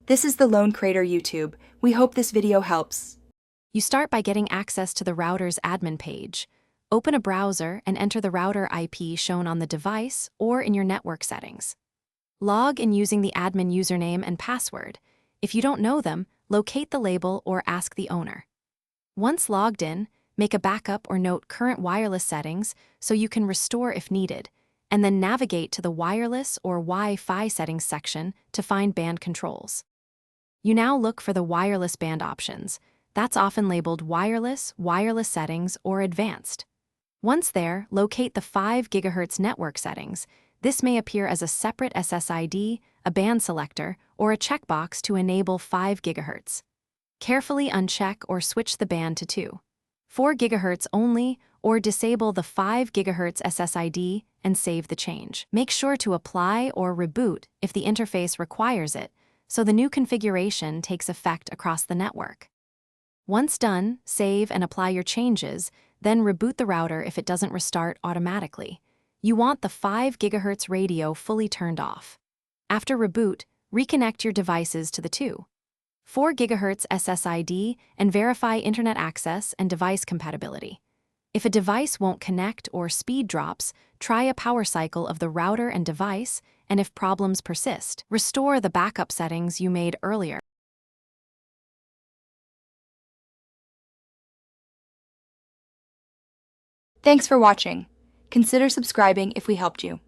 This is the Lone Crater YouTube. We hope this video helps. You start by getting access to the router's admin page. Open a browser and enter the router IP shown on the device or in your network settings. Log in using the admin username and password. If you don't know them, locate the label or ask the owner. Once logged in, make a backup or note current wireless settings so you can restore if needed, and then navigate to the wireless or Wi-Fi settings section to find band controls. You now look for the wireless band options. That's often labeled wireless, wireless settings, or advanced. Once there, locate the 5 GHz network settings. This may appear as a separate SSID, a band selector, or a checkbox to enable 5 GHz. Carefully uncheck or switch the band to 4 GHz only, or disable the 5 GHz SSID and save the change. Make sure to apply or reboot if the interface requires it, so the new configuration takes effect across the network. Once done, save and apply your changes, then reboot the router if it doesn't restart automatically. You want the 5 GHz radio fully turned off. After reboot, reconnect your devices to the 4 GHz SSID and verify internet access and device compatibility. If a device won't connect or speed drops, try a power cycle of the router and device, and if problems persist, restore the backup settings you made earlier. Thanks for watching. Consider subscribing if we helped you.